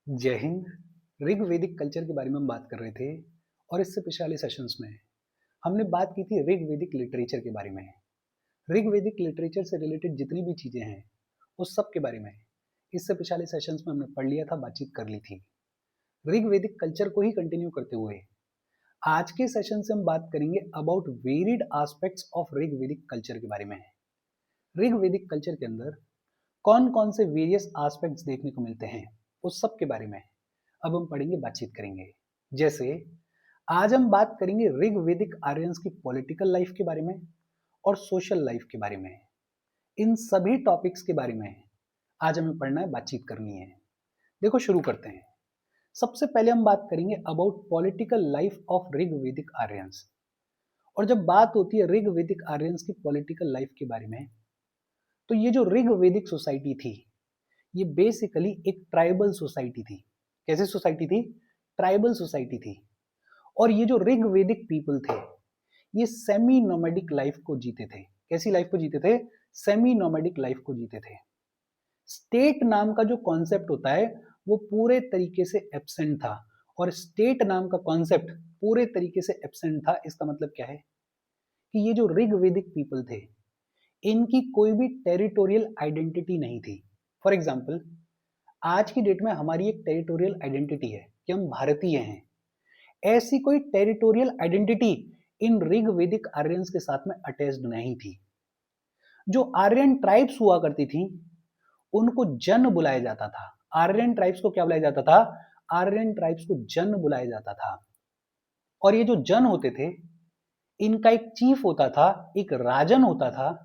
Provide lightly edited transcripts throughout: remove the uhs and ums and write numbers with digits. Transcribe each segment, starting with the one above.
जय हिंद। ऋग्वेदिक कल्चर के बारे में हम बात कर रहे थे और इससे पिछले वाले सेशंस में हमने बात की थी ऋग्वेदिक लिटरेचर के बारे में। ऋग्वेदिक लिटरेचर से रिलेटेड जितनी भी चीजें हैं उस सब के बारे में इससे पिछले वाले सेशंस में हमने पढ़ लिया था, बातचीत कर ली थी। ऋग्वेदिक कल्चर को ही कंटिन्यू करते हुए आज के सेशन से हम बात करेंगे about varied aspects of Rigvedic culture के बारे में। ऋग्वेदिक कल्चर के अंदर कौन कौन से वेरियस एस्पेक्ट्स देखने को मिलते हैं उस सब के बारे में अब हम पढ़ेंगे, बातचीत करेंगे। जैसे आज हम बात करेंगे ऋग्वेदिक आर्यंस की पॉलिटिकल लाइफ के बारे में और सोशल लाइफ के बारे में। इन सभी टॉपिक्स के बारे में आज हमें पढ़ना है, बातचीत करनी है। देखो शुरू करते हैं। सबसे पहले हम बात करेंगे about political life of Rigvedic Aryans. और जब बात होती है ऋग्वेदिक आर्यंस की पॉलिटिकल लाइफ के बारे में, तो ये जो ऋग्वेदिक सोसाइटी थी ये बेसिकली एक ट्राइबल सोसाइटी थी। कैसे सोसाइटी थी? ट्राइबल सोसाइटी थी। और ये जो ऋग्वेदिक पीपल थे ये सेमी नोमैडिक लाइफ को जीते थे। कैसी लाइफ को जीते थे? सेमी नोमैडिक लाइफ को जीते थे। स्टेट नाम का जो कॉन्सेप्ट होता है वो पूरे तरीके से एब्सेंट था, और स्टेट नाम का कॉन्सेप्ट पूरे तरीके से एब्सेंट था। इसका मतलब क्या है कि ये जो ऋग्वेदिक पीपल थे इनकी कोई भी टेरिटोरियल आइडेंटिटी नहीं थी। फॉर एग्जाम्पल, आज की डेट में हमारी एक टेरिटोरियल आइडेंटिटी है कि हम भारतीय हैं। ऐसी कोई territorial identity in Rigvedic Aryans के साथ में अटैच्ड नहीं थी। जो आर्यन ट्राइब्स हुआ करती थी उनको जन बुलाया जाता था। आर्यन ट्राइब्स को क्या बुलाया जाता था? आर्यन ट्राइब्स को जन बुलाया जाता था। और ये जो जन होते थे इनका एक चीफ होता था, एक राजन होता था।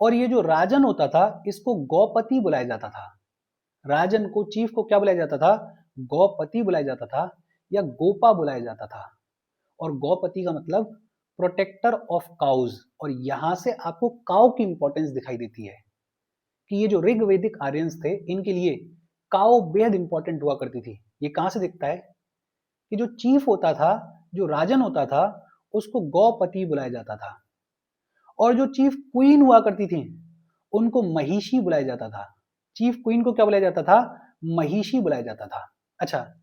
और ये जो राजन होता था इसको गौपति बुलाया जाता था। राजन को, चीफ को क्या बुलाया जाता था? गौपति बुलाया जाता था या गोपा बुलाया जाता था। और गौपति का मतलब प्रोटेक्टर ऑफ काउज। और यहां से आपको काउ की इंपॉर्टेंस दिखाई देती है कि ये जो ऋग्वेदिक आर्यंस थे इनके लिए काउ बेहद इंपॉर्टेंट हुआ करती थी। ये कहां से दिखता है कि जो चीफ होता था, जो राजन होता था, उसको गौपति बुलाया जाता था। और जो चीफ क्वीन हुआ करती थी उनको महिषी बुलाया जाता था। चीफ क्वीन को क्या बुलाया जाता था? महिषी बुलाया जाता था। अच्छा,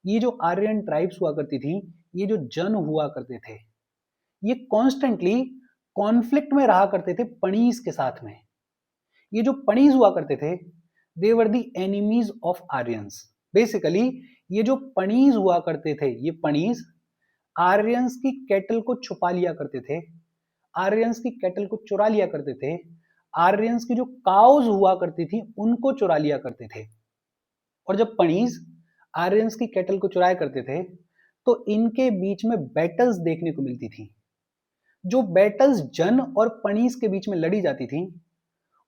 ये जो आर्यन ट्राइब्स हुआ करती थी, ये जो जन हुआ करते थे, ये कॉन्स्टेंटली कॉन्फ्लिक्ट में रहा करते थे पणीज के साथ में। ये जो पणीज हुआ करते थे दे वर दी एनिमीज ऑफ आर्यंस। बेसिकली ये जो पणीज हुआ करते थे, ये पणीज आर्यंस की कैटल को छुपा लिया करते थे, आर्यंस की कैटल को चुरा लिया करते थे। आर्यंस की जो काउज हुआ करती थी उनको चुरा लिया करते थे। और जब पणीज आर्यंस की कैटल को चुराया करते थे तो इनके बीच में बैटल्स देखने को मिलती थी। जो बैटल्स जन और पणीज के बीच में लड़ी जाती थी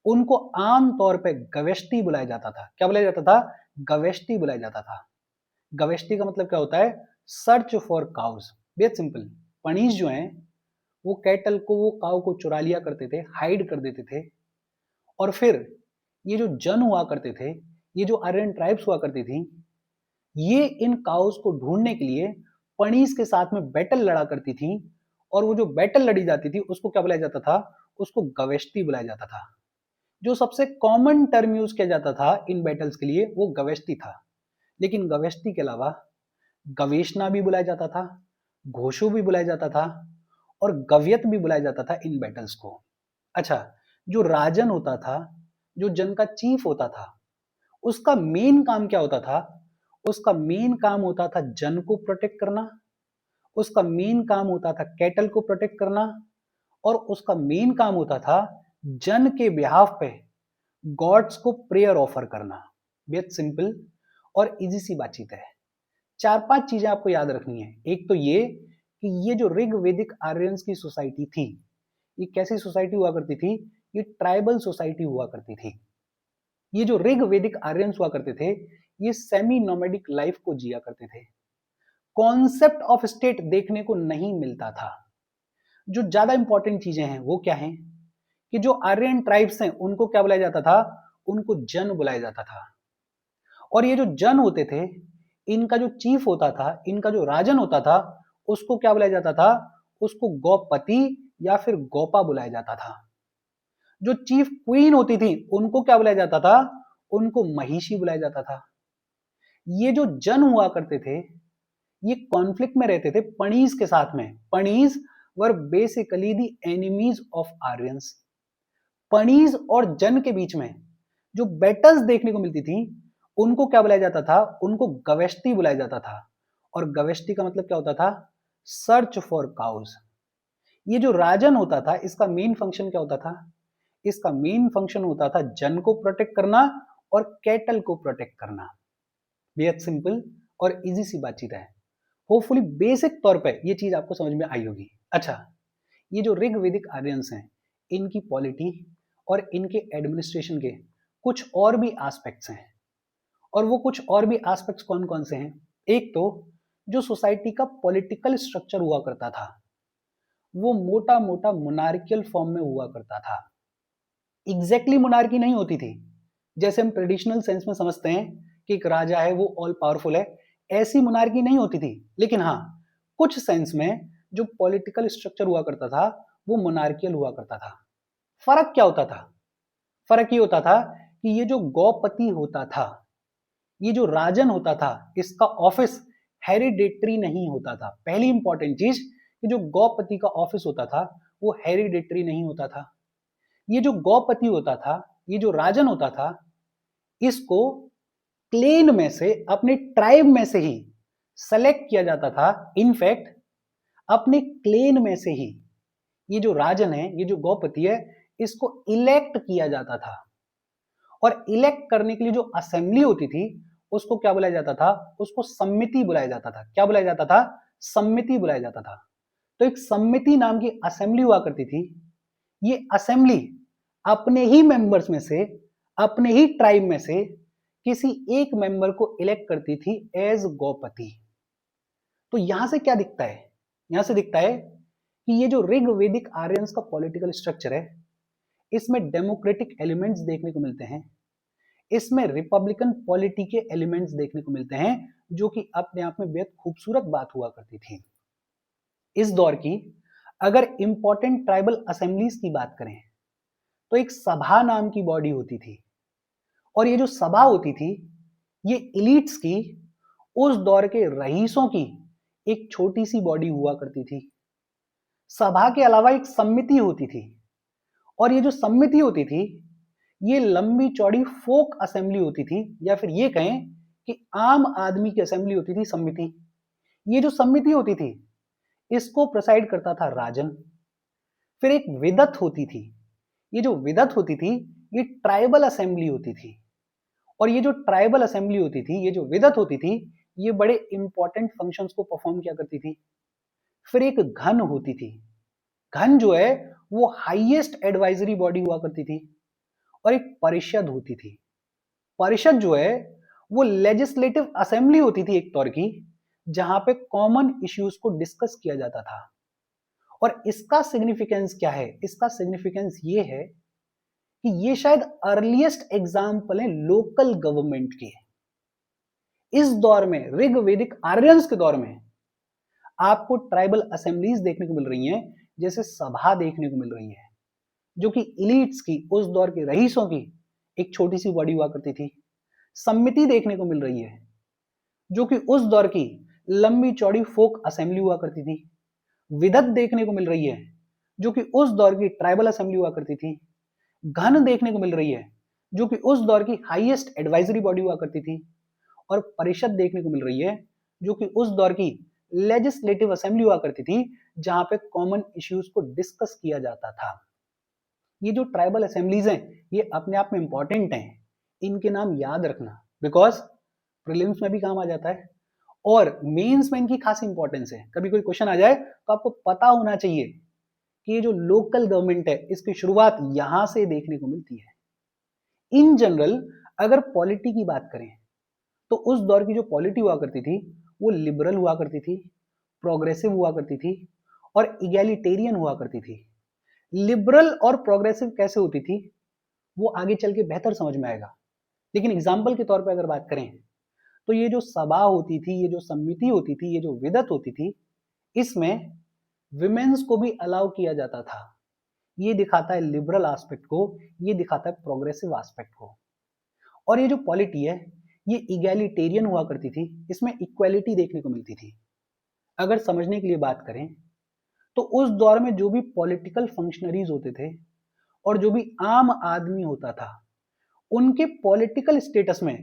उनको आम तौर पे गवेष्टि बुलाया जाता था। क्या बुलाया जाता था? गवेष्टि बुलाया जाता था। गवेष्टि का मतलब क्या होता है? Search for cause. बेहद सिंपल। पणीज जो हैं वो कैटल को, वो काउ को चुरा लिया करते थे, हाइड कर देते थे। और फिर ये जो जन हुआ करते थे, ये जो आर्यन ट्राइब्स हुआ करती थी, ये इन काउस को ढूंढने के लिए पणीज के साथ में बैटल लड़ा करती थी। और वो जो बैटल लड़ी जाती थी उसको क्या बुलाया जाता था? उसको गवेष्टि बुलाया जाता था। जो सबसे कॉमन टर्म यूज किया जाता था इन बैटल्स के लिए वो गवेष्टि था। लेकिन गवेष्टि के अलावा गवेशना भी बुलाया जाता था, घोषु भी बुलाया जाता था और गव्यत भी बुलाया जाता था इन बैटल्स को। अच्छा, जो राजन होता था, जो जन का चीफ होता था, उसका मेन काम क्या होता था? उसका मेन काम होता था जन को प्रोटेक्ट करना, उसका मेन काम होता था कैटल को प्रोटेक्ट करना, और उसका मेन काम होता था जन के बिहाफ पे गॉड्स को प्रेयर ऑफर करना। बेहद सिंपल और इजी सी बातचीत है। चार पांच चीजें आपको याद रखनी है। एक तो ये कि ये जो ऋग्वेदिक आर्यंस की सोसाइटी थी ये कैसी सोसाइटी हुआ करती थी? ये ट्राइबल सोसाइटी हुआ करती थी। ये जो ऋग्वेदिक आर्यंस हुआ करते थे ये सेमी नोमैडिक लाइफ को जिया करते थे। कॉन्सेप्ट ऑफ स्टेट देखने को नहीं मिलता था। जो ज्यादा इंपॉर्टेंट चीजें हैं वो क्या हैं कि जो आर्यन ट्राइब्स हैं उनको क्या बुलाया जाता था? उनको जन बुलाया जाता था। और ये जो जन होते थे इनका जो चीफ होता था, इनका जो राजन होता था, उसको क्या बुलाया जाता था? उसको गौपति या फिर गोपा बुलाया जाता था। जो चीफ क्वीन होती थी उनको क्या बुलाया जाता था? उनको महिषी बुलाया जाता था। ये जो जन हुआ करते थे ये कॉन्फ्लिक्ट में रहते थे पणीज के साथ में। Panis were basically the enemies of Aryans. Panis और जन के बीच में जो बैटल्स देखने को मिलती थी उनको क्या बुलाया जाता था? उनको गवेष्टि बुलाया जाता था। और गवेष्टि का मतलब क्या होता था? Search for cause. ये जो राजन होता था इसका मेन फंक्शन क्या होता था? इसका मेन फंक्शन होता था जन को प्रोटेक्ट करना और कैटल को प्रोटेक्ट करना। बेहद सिंपल और इजी सी बातचीत है। होपफुली बेसिक तौर पे ये चीज आपको समझ में आई होगी। अच्छा, ये जो ऋग्वेदिक आर्यंस हैं इनकी पॉलिटी और इनके एडमिनिस्ट्रेशन के कुछ और भी एस्पेक्ट्स हैं। और वो कुछ और भी एस्पेक्ट्स कौन कौन से हैं? एक तो जो सोसाइटी का पॉलिटिकल स्ट्रक्चर हुआ करता था वो मोटा मोटा मोनार्कियल फॉर्म में हुआ करता था। एग्जैक्टली मोनार्की नहीं होती थी जैसे हम ट्रेडिशनल सेंस में समझते हैं कि एक राजा है वो ऑल पावरफुल है, ऐसी मोनार्की नहीं होती थी। लेकिन हाँ, कुछ सेंस में जो पॉलिटिकल स्ट्रक्चर हुआ करता था वो मोनार्कियल हुआ करता था। फर्क क्या होता था? फर्क ये होता था कि ये जो गौपति होता था, ये जो राजन होता था, इसका ऑफिस हेरिडेटरी नहीं होता था। पहली इंपॉर्टेंट चीज कि जो गौपति का ऑफिस होता था वो हेरिडेटरी नहीं होता था। ये जो गौपति होता था, ये जो राजन होता था, इसको क्लेन में से, अपने ट्राइब में से ही सेलेक्ट किया जाता था। इनफैक्ट अपने क्लेन में से ही ये जो राजन है, ये जो गौपति है, इसको इलेक्ट किया जाता था। और इलेक्ट करने के लिए जो असेंबली होती थी उसको क्या बुलाया जाता था? उसको सम्मिति बुलाया जाता था। क्या बुलाया जाता था? सम्मिति बुलाया जाता था। तो एक सम्मिति नाम की असेंबली हुआ करती थी। ये असेंबली अपने ही मेंबर्स में से, अपने ही ट्राइब में से किसी एक मेंबर को इलेक्ट करती थी एज गौपति। तो यहां से क्या दिखता है? यहां से दिखता है कि ये जो ऋग्वेदिक आर्यंस का पॉलिटिकल स्ट्रक्चर है इसमें डेमोक्रेटिक एलिमेंट्स देखने को मिलते हैं, इसमें रिपब्लिकन पॉलिटी के एलिमेंट्स देखने को मिलते हैं, जो कि अपने आप में बेहद खूबसूरत बात हुआ करती थी। इस दौर की अगर इंपॉर्टेंट ट्राइबल असेंबलीज की बात करें तो एक सभा नाम की बॉडी होती थी। और ये जो सभा होती थी ये इलीट्स की, उस दौर के रईसों की एक छोटी सी बॉडी हुआ करती थी। सभा के अलावा एक समिति होती थी और ये जो समिति होती थी ये लंबी चौड़ी फोक असेंबली होती थी, या फिर ये कहें कि आम आदमी की असेंबली होती थी समिति। ये जो समिति होती थी इसको प्रेसाइड करता था राजन। फिर एक विदत होती थी। ये जो विदत होती थी ये ट्राइबल असेंबली होती थी। और ये जो ट्राइबल असेंबली होती थी, ये जो विदत होती थी, ये बड़े इंपॉर्टेंट फंक्शंस को परफॉर्म किया करती थी। फिर एक घन होती थी। घन जो है वो हाईएस्ट एडवाइजरी बॉडी हुआ करती थी। और एक परिषद होती थी। परिषद जो है वो लेजिस्लेटिव असेंबली होती थी एक तौर की, जहां पे कॉमन इश्यूज को डिस्कस किया जाता था। और इसका सिग्निफिकेंस क्या है? इसका सिग्निफिकेंस ये है कि ये शायद अर्लीस्ट एग्जाम्पल है लोकल गवर्नमेंट की। इस दौर में, ऋग्वेदिक आर्यंस के दौर में, आपको ट्राइबल असेंबलीज देखने को मिल रही हैं, जैसे सभा देखने को मिल रही है, जो कि इलीट्स की, उस दौर के रईसों की एक छोटी सी बॉडी हुआ करती थी। समिति देखने को मिल रही है जो कि उस दौर की लंबी चौड़ी फोक असेंबली हुआ करती थी। विदत देखने को मिल रही है जो कि उस दौर की ट्राइबल असेंबली हुआ करती थी। घन देखने को मिल रही है जो कि उस दौर की हाईएस्ट एडवाइजरी बॉडी हुआ करती थी। और परिषद देखने को मिल रही है जो कि उस दौर की लेजिस्लेटिव असेंबली हुआ करती थी, जहां पे कॉमन इश्यूज को डिस्कस किया जाता था। ये जो ट्राइबल असेंबलीज हैं ये अपने आप में इंपॉर्टेंट हैं, इनके नाम याद रखना, बिकॉज प्रीलिम्स में भी काम आ जाता है और मेंस में इनकी खास इंपॉर्टेंस है। कभी कोई क्वेश्चन आ जाए तो आपको पता होना चाहिए कि ये जो लोकल गवर्नमेंट है इसकी शुरुआत यहां से देखने को मिलती है। इन जनरल अगर पॉलिटी की बात करें तो उस दौर की जो पॉलिटी हुआ करती थी वो लिबरल हुआ करती थी, प्रोग्रेसिव हुआ करती थी और इगैलिटेरियन हुआ करती थी। लिबरल और प्रोग्रेसिव कैसे होती थी वो आगे चल के बेहतर समझ में आएगा, लेकिन एग्जाम्पल के तौर पर अगर बात करें तो ये जो सभा होती थी, ये जो समिति होती थी, ये जो विदत होती थी, इसमें विमेन्स को भी अलाउ किया जाता था। ये दिखाता है लिबरल एस्पेक्ट को, ये दिखाता है प्रोग्रेसिव एस्पेक्ट को। और ये जो पॉलिटी है ये इगैलिटेरियन हुआ करती थी, इसमें इक्वालिटी देखने को मिलती थी। अगर समझने के लिए बात करें तो उस दौर में जो भी पॉलिटिकल फंक्शनरीज होते थे और जो भी आम आदमी होता था, उनके पॉलिटिकल स्टेटस में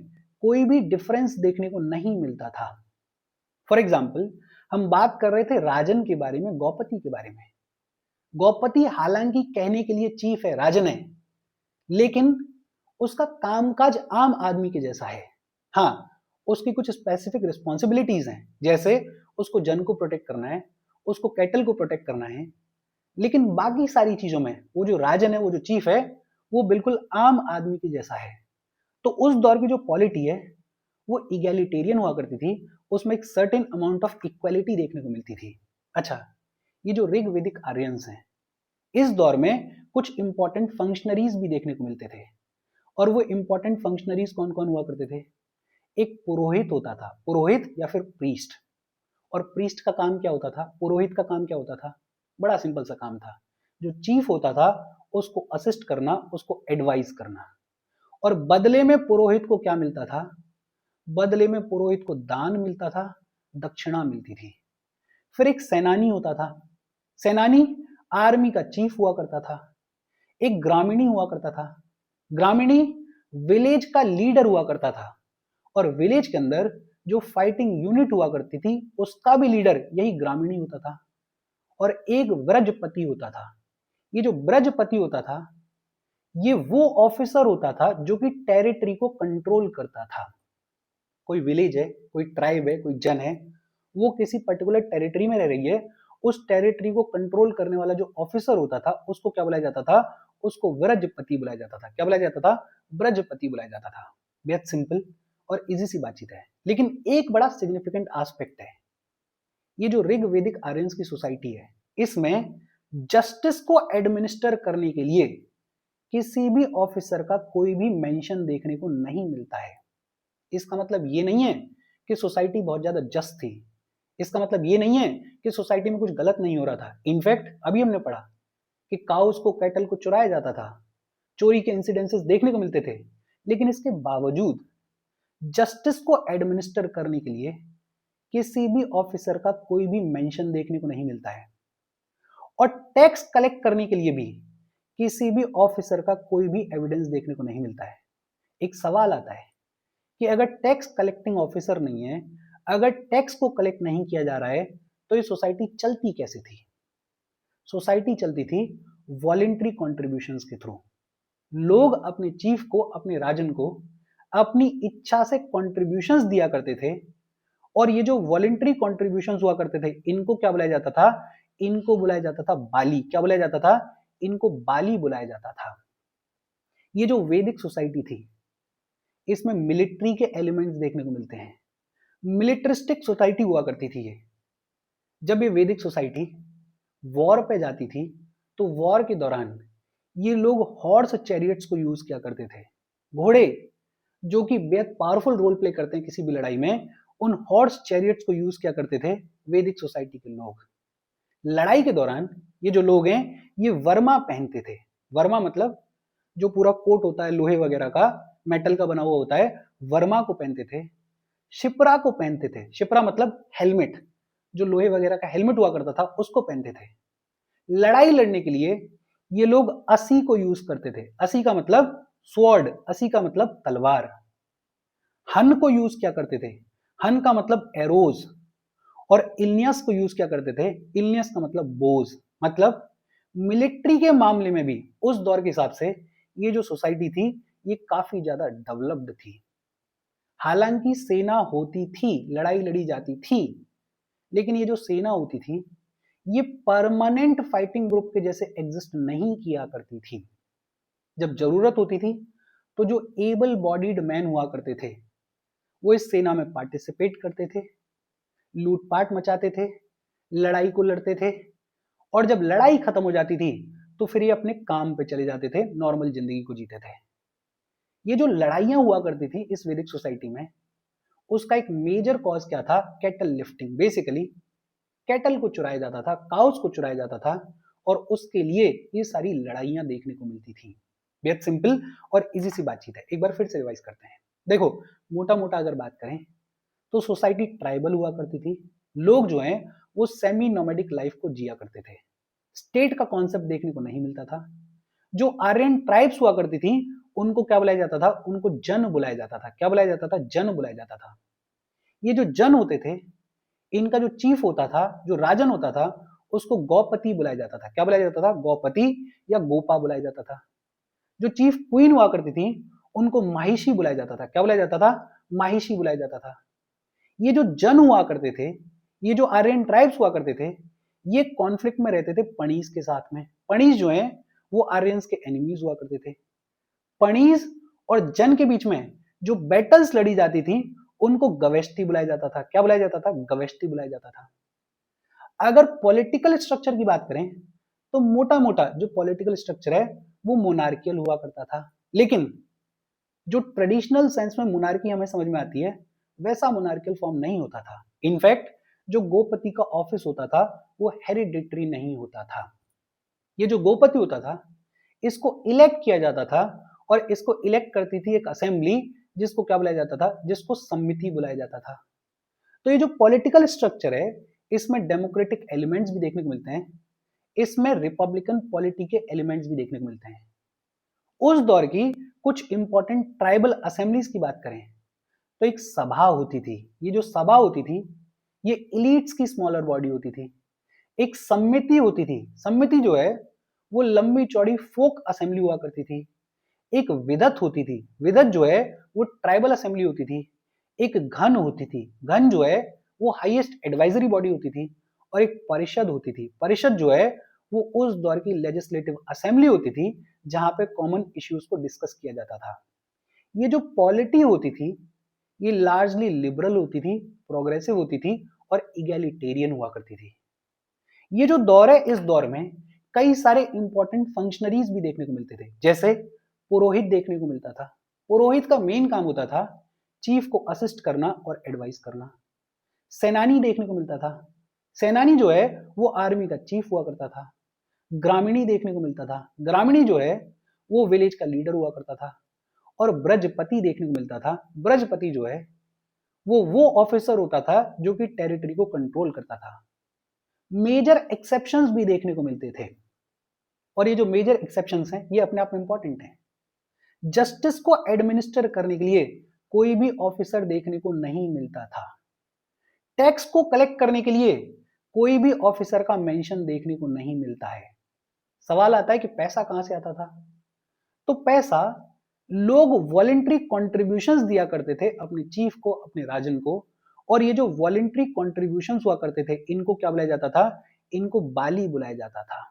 कोई भी डिफरेंस देखने को नहीं मिलता था। फॉर एग्जाम्पल, हम बात कर रहे थे राजन के बारे में, गौपति के बारे में। गौपति हालांकि कहने के लिए चीफ है, राजन है, लेकिन उसका कामकाज आम आदमी के जैसा है। हाँ, उसकी कुछ स्पेसिफिक रिस्पॉन्सिबिलिटीज हैं, जैसे उसको जन को प्रोटेक्ट करना है, उसको कैटल को प्रोटेक्ट करना है, लेकिन बाकी सारी चीजों में वो जो राजन है, वो जो चीफ है, वो बिल्कुल आम आदमी के जैसा है। तो उस दौर की जो पॉलिटी है वो इगैलिटेरियन हुआ करती थी, उसमें एक सर्टेन अमाउंट ऑफ इक्वालिटी देखने को मिलती थी। अच्छा, ये जो ऋग्वेदिक आर्यंस हैं, इस दौर में कुछ इंपॉर्टेंट फंक्शनरीज भी देखने को मिलते थे। और वो इंपॉर्टेंट फंक्शनरीज कौन कौन हुआ करते थे? एक पुरोहित होता था, पुरोहित या फिर प्रीस्ट। और प्रीस्ट का काम क्या होता था, पुरोहित का काम क्या होता था? बड़ा सिंपल सा काम था। जो चीफ होता था उसको असिस्ट करना, उसको एडवाइस करना। और बदले में पुरोहित को क्या मिलता था? बदले में पुरोहित को दान मिलता था, दक्षिणा मिलती थी। फिर एक सेनानी होता था। सेनानी आर्मी का चीफ हुआ करता था। एक ग्रामीणी हुआ करता था। ग्रामीणी विलेज का लीडर हुआ करता था। और विलेज के अंदर जो फाइटिंग यूनिट हुआ करती थी, उसका भी लीडर यही ग्रामीणी होता था। और एक ब्रजपति होता था। ये जो ब्रजपति होता था, ये वो ऑफिसर होता था जो कि टेरिटरी को कंट्रोल करता था। कोई विलेज है, कोई ट्राइब है, कोई जन है, वो किसी पर्टिकुलर टेरिटरी में रह रही है, उस टेरिटरी को कंट्रोल करने वाला जो ऑफिसर होता था, उसको क्या बुलाया जाता था? उसको ब्रजपति बुलाया जाता था। क्या बुलाया जाता था? ब्रजपति बुलाया जाता था। बेहद सिंपल और इजी सी बातचीत है, लेकिन एक बड़ा सिग्निफिकेंट एस्पेक्ट है। ये जो ऋग्वेदिक आर्यंस की सोसाइटी है, इसमें जस्टिस को एडमिनिस्टर करने के लिए किसी भी ऑफिसर का कोई भी मेंशन देखने को नहीं मिलता है। इसका मतलब ये नहीं है कि सोसाइटी बहुत ज्यादा जस्ट थी। इसका मतलब ये नहीं है कि सोसाइटी में कुछ गलत नहीं हो रहा था। इनफैक्ट अभी हमने पढ़ा कि काउस को, कैटल को चुराया जाता था, चोरी के इंसिडेंसेस देखने को मिलते थे, लेकिन इसके बावजूद जस्टिस को एडमिनिस्टर करने के लिए किसी भी ऑफिसर का कोई भी मेंशन देखने को नहीं मिलता है। और टैक्स कलेक्ट करने के लिए भी किसी भी ऑफिसर का कोई भी एविडेंस देखने को नहीं मिलता है। एक सवाल आता है कि अगर टैक्स कलेक्टिंग ऑफिसर नहीं है, अगर टैक्स को कलेक्ट नहीं किया जा रहा है, तो ये सोसाइटी चलती कैसे थी? सोसाइटी चलती थी वॉलेंट्री कॉन्ट्रीब्यूशंस के थ्रू। लोग अपने चीफ को, अपने राजन को अपनी इच्छा से कॉन्ट्रीब्यूशंस दिया करते थे। और ये जो वॉलेंट्री कॉन्ट्रीब्यूशंस हुआ करते थे, इनको क्या बुलाया जाता था? इनको बुलाया जाता था बाली। क्या बुलाया जाता था? इनको बाली बुलाया जाता था। ये जो वैदिक सोसाइटी थी, इसमें मिलिट्री के एलिमेंट्स देखने को मिलते हैं। मिलिट्रिस्टिक सोसाइटी हुआ करती थी ये। जब ये वैदिक सोसाइटी वॉर पे जाती थी, तो वॉर के दौरान ये लोग हॉर्स चैरियट्स को यूज किया करते थे। घोड़े जो कि बेहद पावरफुल रोल प्ले करते हैं किसी भी लड़ाई में, उन हॉर्स चैरियट्स को यूज किया करते थे वैदिक सोसाइटी के लोग। लड़ाई के दौरान ये जो लोग हैं, ये वर्मा पहनते थे। वर्मा मतलब जो पूरा कोट होता है लोहे वगैरह का, मेटल का बना हुआ होता है, वर्मा को पहनते थे। शिप्रा को पहनते थे। शिप्रा मतलब हेलमेट, जो लोहे वगैरह का हेलमेट हुआ करता था, उसको पहनते थे। लड़ाई लड़ने के लिए ये लोग असी को यूज करते थे। असी का मतलब स्वॉर्ड, असी का मतलब तलवार। हन को यूज क्या करते थे? हन का मतलब एरोज। और इल्नियस को यूज क्या करते थे? इल्नियस का मतलब बोज। मतलब मिलिट्री के मामले में भी उस दौर के हिसाब से ये जो सोसाइटी थी, ये काफी ज्यादा डेवलप्ड थी। हालांकि सेना होती थी, लड़ाई लड़ी जाती थी, लेकिन ये जो सेना होती थी, ये परमानेंट फाइटिंग ग्रुप के जैसे एग्जिस्ट नहीं किया करती थी। जब जरूरत होती थी तो जो एबल बॉडीड मैन हुआ करते थे, वो इस सेना में पार्टिसिपेट करते थे, लूटपाट मचाते थे, लड़ाई को लड़ते थे। और जब लड़ाई खत्म हो जाती थी तो फिर ये अपने काम पे चले जाते थे, नॉर्मल जिंदगी को जीते थे। ये जो लड़ाइयां हुआ करती थी इस वैदिक सोसाइटी में, उसका एक मेजर कॉज क्या था? Cattle lifting. बेसिकली कैटल को चुराया जाता था, काउस को चुराया जाता था, और उसके लिए ये सारी लड़ाइयां देखने को मिलती थी। बेहद सिंपल और इजी सी बातचीत है। एक बार फिर से रिवाइज करते हैं। देखो, मोटा मोटा अगर बात करें तो सोसाइटी ट्राइबल हुआ करती थी। लोग जो हैं वो सेमी नोमैडिक लाइफ को जिया करते थे। स्टेट का कॉन्सेप्ट देखने को नहीं मिलता था। जो आर्यन ट्राइब्स हुआ करती थी उनको क्या बुलाया जाता था? उनको जन बुलाया जाता था। क्या बुलाया जाता था? जन बुलाया जाता था। ये जो जन होते थे, इनका जो चीफ होता था, जो राजन होता था, उसको गौपति बुलाया जाता था। क्या बुलाया जाता था? गौपति या गोपा बुलाया जाता था। जो चीफ क्वीन हुआ करती थी उनको माहिशी बुलाया जाता था। क्या बुलाया जाता था? माहिशी बुलाया जाता था। ये जो जन हुआ करते थे, ये जो आर्यन ट्राइब्स हुआ करते थे, ये कॉन्फ्लिक्ट में रहते थे पणीज के साथ में। पणीज जो है वो आर्यंस के एनिमीज हुआ करते थे। पणीज और जन के बीच में जो बैटल्स लड़ी जाती थी उनको गवेष्टि बुलाया जाता था। क्या बुलाया जाता था? गवेष्टि बुलाया जाता था। अगर पॉलिटिकल स्ट्रक्चर की बात करें तो मोटा मोटा जो पॉलिटिकल स्ट्रक्चर है वो मोनार्कियल हुआ करता था। लेकिन जो ट्रेडिशनल सेंस में मोनार्की हमें समझ में आती है वैसा मोनार्कियल फॉर्म नहीं होता था। इनफैक्ट जो गोपति का ऑफिस होता था वो हेरिडिटरी नहीं होता था। ये जो गोपति होता था इसको इलेक्ट किया जाता था और इसको इलेक्ट करती थी एक असेंबली, जिसको क्या बुलाया जाता था? जिसको समिति बुलाया जाता था। तो ये जो पॉलिटिकल स्ट्रक्चर है इसमें डेमोक्रेटिक एलिमेंट्स भी देखने को मिलते हैं, इसमें रिपब्लिकन पॉलिटी के एलिमेंट्स भी देखने को मिलते हैं। उस दौर की कुछ इंपॉर्टेंट ट्राइबल असेंबलीज की बात करें तो एक सभा होती थी। ये जो सभा होती थी ये इलीट्स की स्मॉलर बॉडी होती थी। एक समिति होती थी। समिति जो है वो लंबी चौड़ी फोक असेंबली हुआ करती थी। एक विदत होती थी। विदत जो है वो ट्राइबल असेंबली होती थी। एक घन होती थी। घन जो है वो हाईएस्ट एडवाइजरी बॉडी होती थी। और एक परिषद होती थी। परिषद जो है वो उस दौर की लेजिस्लेटिव असेंबली होती थी जहां पे कॉमन इश्यूज को डिस्कस किया जाता था। ये जो पॉलिटी होती थी ये लार्जली लिबरल होती थी, प्रोग्रेसिव होती थी और इगैलिटेरियन हुआ करती थी। ये जो दौर है इस दौर में कई सारे इंपॉर्टेंट फंक्शनरीज भी देखने को मिलते थे। जैसे पुरोहित देखने को मिलता था। पुरोहित का मेन काम होता था चीफ को असिस्ट करना और एडवाइस करना। सेनानी देखने को मिलता था। सेनानी जो है वो आर्मी का चीफ हुआ करता था। ग्रामीणी देखने को मिलता था। ग्रामीणी जो है वो विलेज का लीडर हुआ करता था। और ब्रजपति देखने को मिलता था। ब्रजपति जो है वो ऑफिसर होता था जो कि टेरिटरी को कंट्रोल करता था। मेजर एक्सेप्शंस भी देखने को मिलते थे और ये जो मेजर एक्सेप्शंस हैं ये अपने आप में इंपॉर्टेंट हैं। जस्टिस को एडमिनिस्टर करने के लिए कोई भी ऑफिसर देखने को नहीं मिलता था। टैक्स को कलेक्ट करने के लिए कोई भी ऑफिसर का मेंशन देखने को नहीं मिलता है। सवाल आता है कि पैसा कहां से आता था? तो पैसा लोग वॉलेंट्री कॉन्ट्रीब्यूशंस दिया करते थे अपने चीफ को, अपने राजन को। और ये जो वॉलेंट्री कॉन्ट्रीब्यूशंस हुआ करते थे इनको क्या बुलाया जाता था? इनको बाली बुलाया जाता था।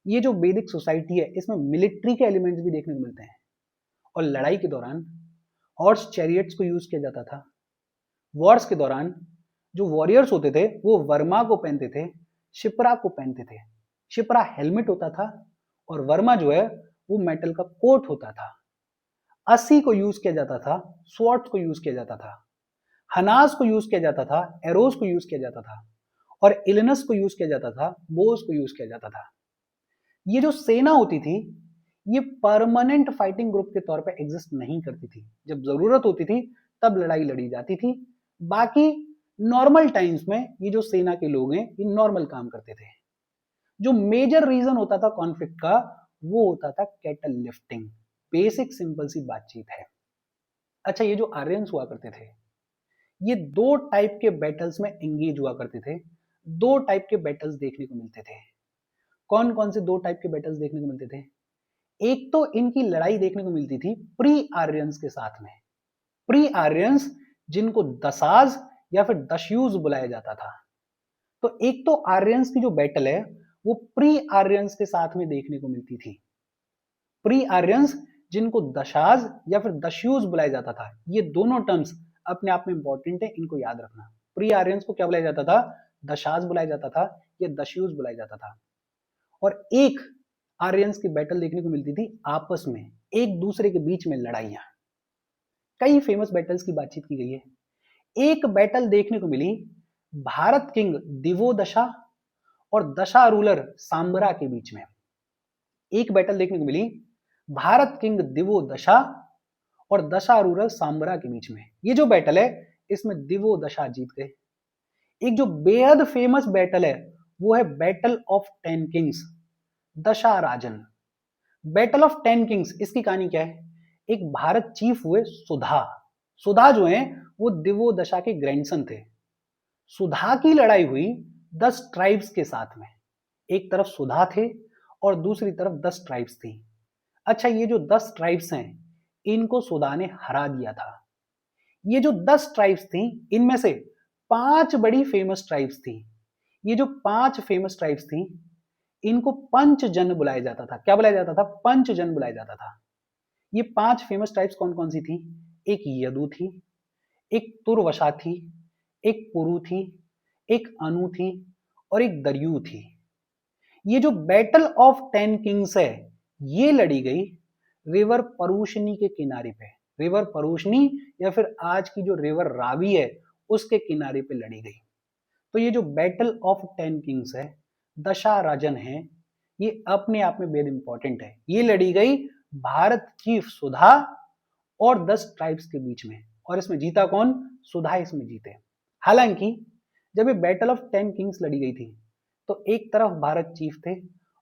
ये जो वैदिक सोसाइटी है इसमें मिलिट्री के एलिमेंट्स भी देखने को मिलते हैं। और लड़ाई के दौरान हॉर्स चैरियट्स को यूज किया जाता था। वॉर्स के दौरान जो वॉरियर्स होते थे वो वर्मा को पहनते थे, शिप्रा को पहनते थे। शिप्रा हेलमेट होता था और वर्मा जो है वो मेटल का कोट होता था। अस्सी को यूज किया जाता था, स्वॉर्ड्स को यूज किया जाता था, हनास को यूज किया जाता था, एरोस को यूज किया जाता था और इलनस को यूज किया जाता था, बोस को यूज किया जाता था। ये जो सेना होती थी ये परमानेंट फाइटिंग ग्रुप के तौर पे एग्जिस्ट नहीं करती थी। जब जरूरत होती थी तब लड़ाई लड़ी जाती थी। बाकी नॉर्मल टाइम्स में ये जो सेना के लोग हैं ये नॉर्मल काम करते थे। जो मेजर रीजन होता था कॉन्फ्लिक्ट का वो होता था कैटल लिफ्टिंग। बेसिक सिंपल सी बातचीत है। अच्छा, ये जो आर्यंस हुआ करते थे ये दो टाइप के बैटल्स में एंगेज हुआ करते थे। दो टाइप के बैटल्स देखने को मिलते थे। कौन कौन से दो टाइप के बैटल्स देखने को मिलते थे? एक तो इनकी लड़ाई देखने को मिलती थी प्री आर्यंस के साथ में। प्री आर्यंस जिनको दसाज या फिर दशयूज बुलाया जाता था। तो एक तो आर्यंस की जो बैटल है वो प्री आर्यंस के साथ में देखने को मिलती थी। प्री आर्यंस जिनको दशाज या फिर दशयूज बुलाया जाता था। ये दोनों टर्म्स अपने आप में इंपॉर्टेंट है, इनको याद रखना। प्री आर्यंस को क्या बुलाया जाता था? दशाज बुलाया जाता था या दशयूज बुलाया जाता था। और एक आर्यंस की बैटल देखने को मिलती थी आपस में, एक दूसरे के बीच में लड़ाइयां। कई फेमस बैटल्स की बातचीत की गई है। एक बैटल देखने को मिली भारत किंग दिवोदशा और दशा रूलर सांबरा के बीच में। एक बैटल देखने को मिली भारत किंग दिवोदशा और दशा रूरल सांबरा के बीच में। ये जो बैटल है इसमें दिवो दशा जीत गए। एक जो बेहद फेमस बैटल है वो है बैटल ऑफ 10 किंग्स, दशा राजन। बैटल ऑफ 10 किंग्स, इसकी कहानी क्या है? एक भारत चीफ हुए सुधा। सुधा जो है वो दिवो दशा के ग्रैंडसन थे। सुधा की लड़ाई हुई 10 ट्राइब्स के साथ में। एक तरफ सुधा थे और दूसरी तरफ 10 ट्राइब्स थी। अच्छा, ये जो 10 ट्राइब्स हैं इनको सुधा ने हरा दिया था। ये जो 10 ट्राइब्स थी इनमें से 5 बड़ी फेमस ट्राइब्स थी। ये जो 5 फेमस ट्राइब्स थी इनको पंचजन बुलाया जाता था। क्या बुलाया जाता था? पंचजन बुलाया जाता था। ये 5 फेमस ट्राइब्स कौन कौन सी थी? एक यदु थी, एक तुर्वशा थी, एक पुरु थी, एक अनु थी और एक दर्यू थी। ये जो बैटल ऑफ 10 किंग्स है ये लड़ी गई रिवर परूशनी के किनारे पे। रिवर परूशनी या फिर आज की जो रिवर रावी है उसके किनारे पे लड़ी गई। तो ये जो बैटल ऑफ 10 किंग्स है, दशा राजन है, ये अपने आप में बेहद इंपॉर्टेंट है। ये लड़ी गई भारत चीफ सुधा और 10 ट्राइब्स के बीच में। और इसमें जीता कौन? सुधा इसमें जीते। हालांकि जब ये बैटल ऑफ 10 किंग्स लड़ी गई थी तो एक तरफ भारत चीफ थे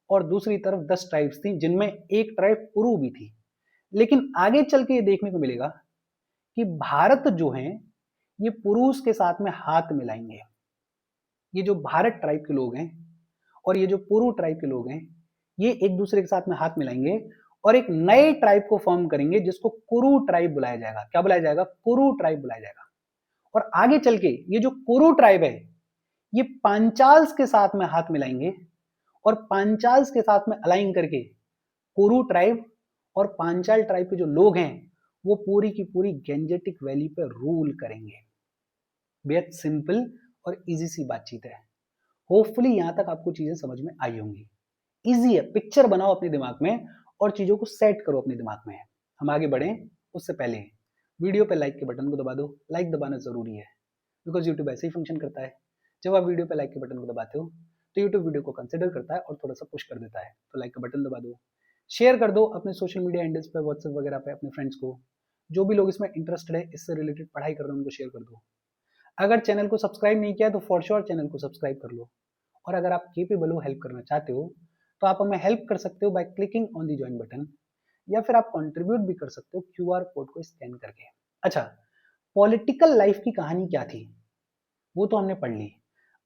और दूसरी तरफ 10 ट्राइब्स थी जिनमें एक ट्राइब पुरु भी थी। लेकिन आगे चल के ये देखने को मिलेगा कि भारत जो है ये पुरुष के साथ में हाथ मिलाएंगे। ये जो भारत ट्राइब के लोग हैं और ये जो पुरु ट्राइब के लोग हैं ये एक दूसरे के साथ में हाथ मिलाएंगे और एक नए ट्राइब को फॉर्म करेंगे जिसको कुरु ट्राइब बुलाया जाएगा। क्या बुलाया जाएगा? कुरु ट्राइब बुलाया जाएगा। और आगे चल के ये जो कुरु ट्राइब है ये पांचाल्स के साथ में हाथ मिलाएंगे और पांचाल्स के साथ में अलाइन करके कुरु ट्राइब और पांचाल ट्राइब के जो लोग हैं वो पूरी की पूरी गैंजेटिक वैली पे रूल करेंगे। बेहद सिंपल और इजी सी बातचीत है। होपफुली यहां तक आपको चीजें समझ में आई होंगी। इजी है, पिक्चर बनाओ अपने दिमाग में और चीजों को सेट करो अपने दिमाग में। हम आगे बढ़ें उससे पहले वीडियो पे लाइक के बटन को दबा दो। लाइक दबाना जरूरी है बिकॉज यूट्यूब ऐसे ही फंक्शन करता है। जब आप वीडियो पे लाइक के बटन को दबाते हो तो यूट्यूब वीडियो को कंसिडर करता है और थोड़ा सा पुश कर देता है। तो लाइक का बटन दबा दो, शेयर कर दो अपने सोशल मीडिया हैंडल्स पे, व्हाट्सएप वगैरह पे अपने फ्रेंड्स को। जो भी लोग इसमें इंटरेस्टेड है, इससे रिलेटेड पढ़ाई कर रहे हैं, उनको शेयर कर दो। अगर चैनल को सब्सक्राइब नहीं किया तो फॉर श्योर चैनल को सब्सक्राइब कर लो। और अगर आप केपेबल हो, हेल्प करना चाहते हो तो आप हमें हेल्प कर सकते हो by clicking on the join button, या फिर आप कंट्रीब्यूट भी कर सकते हो क्यूआर कोड को स्कैन करके। अच्छा, पॉलिटिकल लाइफ की कहानी क्या थी वो तो हमने पढ़ ली।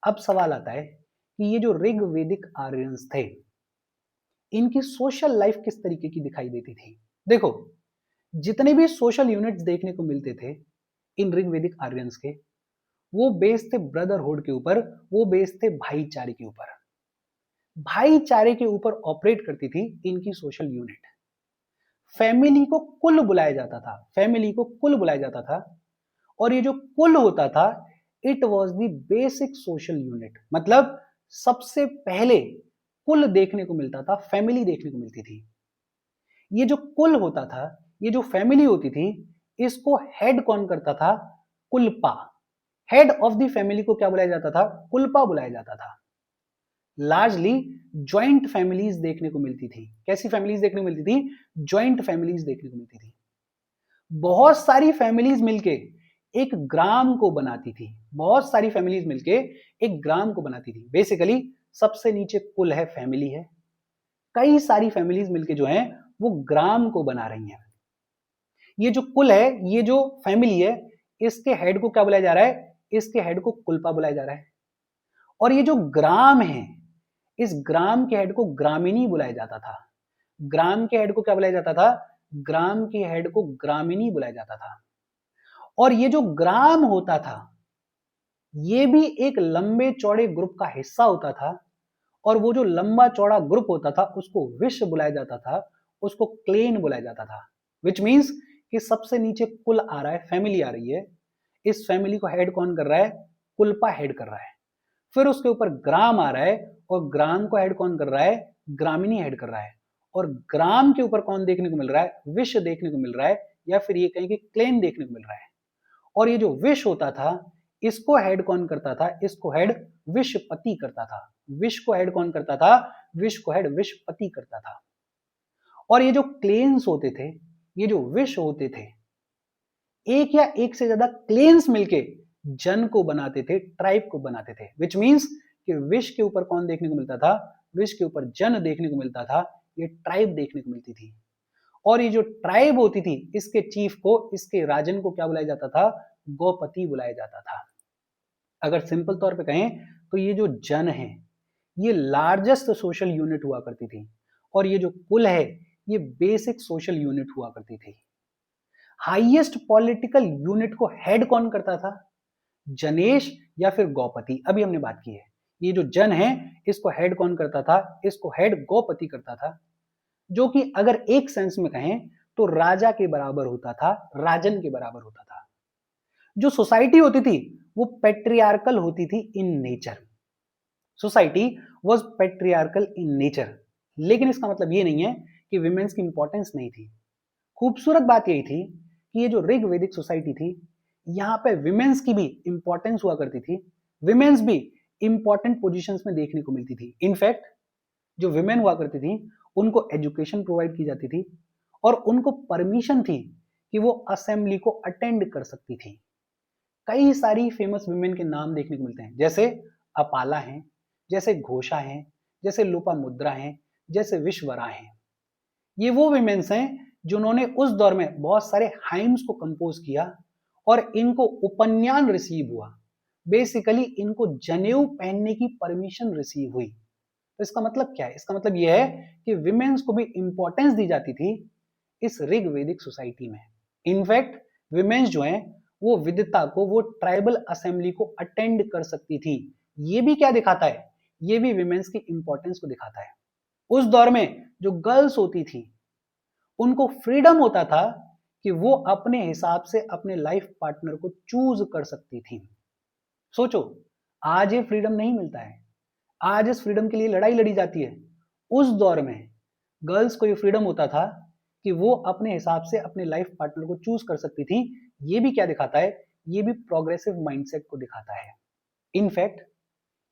अब सवाल आता है कि ये जो ऋग वैदिक आर्यंस थे इनकी सोशल लाइफ किस तरीके की दिखाई देती थी। देखो, जितने भी सोशल यूनिट्स देखने को मिलते थे इन ऋग वैदिक आर्यंस के, वो बेस थे ब्रदरहुड के ऊपर, वो बेस थे भाईचारे के ऊपर। भाईचारे के ऊपर ऑपरेट करती थी इनकी सोशल यूनिट। फैमिली को कुल बुलाया जाता था, फैमिली को कुल बुलाया जाता था। और ये जो कुल होता था it was the basic social unit. मतलब सबसे पहले कुल देखने को मिलता था, फैमिली देखने को मिलती थी। ये जो कुल होता था, ये जो फैमिली होती थी, इसको हेड कौन करता था? कुलपा। हेड ऑफ द फैमिली को क्या बुलाया जाता था? कुलपा बुलाया जाता था। लार्जली ज्वाइंट फैमिलीज देखने को मिलती थी। कैसी फैमिलीज देखने को मिलती थी? ज्वाइंट फैमिलीज देखने को मिलती थी। बहुत सारी फैमिलीज मिलके एक ग्राम को बनाती थी। बहुत सारी फैमिलीज मिलके एक ग्राम को बनाती थी। बेसिकली सबसे नीचे कुल है, फैमिली है, कई सारी फैमिलीज मिलके जो है वो ग्राम को बना रही हैं। ये जो कुल है, ये जो फैमिली है, इसके हेड को क्या बुलाया जा रहा है? इसके हेड को कुलपा बुलाया जा रहा है। और ये जो ग्राम है, इस ग्राम के हेड को ग्रामिनी बुलाया जाता था। ग्राम के हेड को क्या बुलाया जाता था? ग्राम के हेड को ग्रामिनी बुलाया जाता था। और ये जो ग्राम होता था ये भी एक लंबे चौड़े ग्रुप का हिस्सा होता था। और वो जो लंबा चौड़ा ग्रुप होता था उसको विश्व बुलाया जाता था, उसको क्लेन बुलाया जाता था। विच मीन्स कि सबसे नीचे कुल आ रहा है, फैमिली आ रही है, इस फैमिली को हेड कौन कर रहा है? कुलपा हेड कर रहा है। फिर उसके ऊपर ग्राम आ रहा है और ग्राम को हेड कौन कर रहा है? ग्रामिनी हेड कर रहा है। और ग्राम के ऊपर कौन देखने को मिल रहा है? विश्व देखने को मिल रहा है, या फिर ये कहें कि क्लेन देखने को मिल रहा है। और ये जो विश्व होता था इसको हेड कौन करता था? इसको हेड विश्वपति करता था। विश्व को हेड कौन करता था? विश्व को हेड विश्वपति करता था। और ये जो क्लेन्स होते थे, ये जो विश्व होते थे, एक या एक से ज्यादा क्लेन्स मिलके जन को बनाते थे, ट्राइब को बनाते थे, विच मीन्स कि विश के ऊपर कौन देखने को मिलता था, विश के ऊपर जन देखने को मिलता था, ये ट्राइब देखने को मिलती थी। और ये जो ट्राइब होती थी, इसके चीफ को, इसके राजन को क्या बुलाया जाता था, गौपति बुलाया जाता था। अगर सिंपल तौर पे कहें तो ये जो जन है, ये लार्जेस्ट सोशल यूनिट हुआ करती थी, और ये जो कुल है, ये बेसिक सोशल यूनिट हुआ करती थी। हाईएस्ट पॉलिटिकल यूनिट को हेड कौन करता था, जनेश या फिर गौपति, अभी हमने बात की है। ये जो जन है, इसको हेड कौन करता था, इसको हेड गौपति करता था, जो कि अगर एक सेंस में कहें तो राजा के बराबर होता था, राजन के बराबर होता था। जो सोसाइटी होती थी वो पेट्रियार्कल होती थी in nature, society was patriarchal in nature, लेकिन इसका मतलब ये नहीं है कि विमेन्स की इंपॉर्टेंस नहीं थी। खूबसूरत बात यही थी कि ये जो ऋग वैदिक सोसाइटी थी, यहाँ पे विमेन्स की भी इंपॉर्टेंस हुआ करती थी, विमेन्स भी इंपॉर्टेंट पोजीशंस में देखने को मिलती थी। इनफैक्ट जो विमेन हुआ करती थी, उनको एजुकेशन प्रोवाइड की जाती थी, और उनको परमिशन थी कि वो असेंबली को अटेंड कर सकती थी। कई सारी फेमस विमेन के नाम देखने को मिलते हैं, जैसे अपाला हैं, जैसे घोषा हैं, जैसे लोपामुद्रा हैं, जैसे विश्वरा हैं। ये वो विमेन्स हैं जिन्होंने उस दौर में बहुत सारे हाइम्स को कंपोज किया, और इनको उपन्यान रिसीव हुआ। बेसिकली इनको जनेऊ पहनने की परमिशन रिसीव हुई। तो इसका मतलब क्या है, इसका मतलब यह है कि विमेन्स को भी इंपॉर्टेंस दी जाती थी इस ऋग वैदिक सोसाइटी में। इनफैक्ट विमेन्स जो हैं वो विदिता को, वो ट्राइबल असेंबली को अटेंड कर सकती थी। ये भी क्या दिखाता है, ये भी विमेन्स की इंपॉर्टेंस को दिखाता है। उस दौर में जो गर्ल्स होती थी, उनको फ्रीडम होता था कि वो अपने हिसाब से अपने लाइफ पार्टनर को चूज कर सकती थी। सोचो, आज ये फ्रीडम नहीं मिलता है, आज इस फ्रीडम के लिए लड़ाई लड़ी जाती है। उस दौर में गर्ल्स को ये फ्रीडम होता था कि वो अपने हिसाब से अपने लाइफ पार्टनर को चूज कर सकती थी। ये भी क्या दिखाता है, ये भी प्रोग्रेसिव माइंडसेट को दिखाता है। इनफैक्ट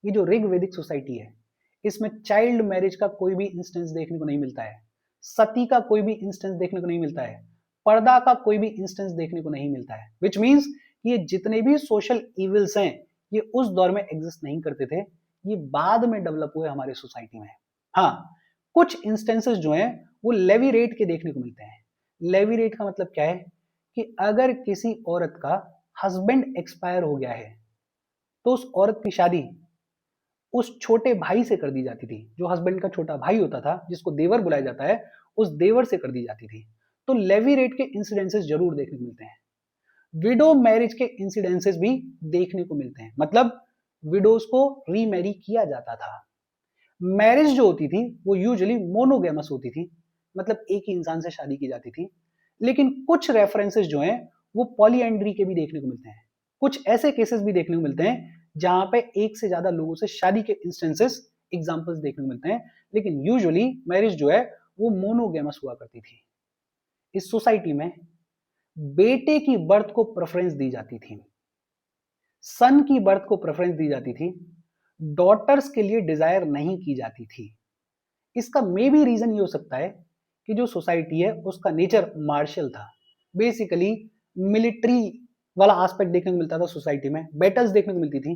ये जो ऋग वैदिक सोसाइटी है, इसमें चाइल्ड मैरिज का कोई भी इंस्टेंस देखने को नहीं मिलता है, सती का कोई भी इंस्टेंस देखने को नहीं मिलता है, पर्दा का कोई भी इंस्टेंस देखने को नहीं मिलता है, विच मीन्स ये जितने भी सोशल इविल्स हैं, ये उस दौर में एग्जिस्ट नहीं करते थे, ये बाद में डेवलप हुए हमारे सोसाइटी में। हाँ, कुछ इंस्टेंसेस जो हैं वो लेवीरेट के देखने को मिलते हैं। लेवीरेट का मतलब क्या है कि अगर किसी औरत का हस्बैंड एक्सपायर हो गया है, तो उस औरत की शादी उस छोटे भाई से कर दी जाती थी। जो हस्बैंड का छोटा भाई होता था, जिसको देवर बुलाया जाता है, उस देवर से कर दी जाती थी। तो लेवीरेट के इंसिडेंसेस जरूर देखने को मिलते हैं। विडो मैरिज के इंसिडेंसेस भी देखने को मिलते हैं, मतलब विडोज को रीमैरी किया जाता था। मैरिज जो होती थी वो यूजुअली मोनोगेमस होती थी, मतलब एक ही इंसान से शादी की जाती थी। लेकिन कुछ रेफरेंसेस जो हैं वो पॉलीएंड्री के भी देखने को मिलते हैं। कुछ ऐसे केसेस भी देखने को मिलते हैं जहां पे एक से ज्यादा लोगों से शादी के इंस्टेंसेस, एग्जांपल्स देखने को मिलते हैं। लेकिन यूजुअली मैरिज जो है वो मोनोगेमस हुआ करती थी। इस सोसाइटी में बेटे की बर्थ को प्रेफरेंस दी जाती थी, सन की बर्थ को प्रेफरेंस दी जाती थी, डॉटर्स के लिए डिजायर नहीं की जाती थी। इसका मे भी रीजन ये हो सकता है कि जो सोसाइटी है उसका नेचर मार्शल था। बेसिकली मिलिट्री वाला एस्पेक्ट देखने को मिलता था सोसाइटी में, बैटल्स देखने को मिलती थी,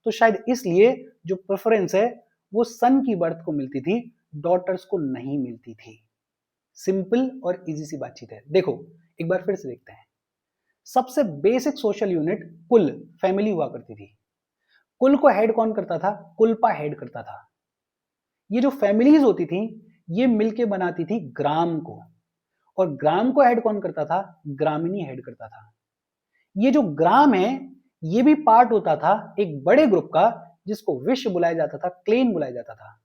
तो शायद इसलिए जो प्रेफरेंस है वो सन की बर्थ को मिलती थी, डॉटर्स को नहीं मिलती थी। सिंपल और इजी सी बातचीत है। देखो एक बार फिर से देखते हैं। सबसे बेसिक सोशल यूनिट कुल, फैमिली हुआ करती थी। कुल को हेड कौन करता था, कुलपा हेड करता था। ये जो फैमिलीज होती थी ये मिलके बनाती थी ग्राम को, और ग्राम को हेड कौन करता था, ग्रामीणी हेड करता था। ये जो ग्राम है ये भी पार्ट होता था एक बड़े ग्रुप का, जिसको विश्व बुलाया जाता था, क्लेन बुलाया जाता था।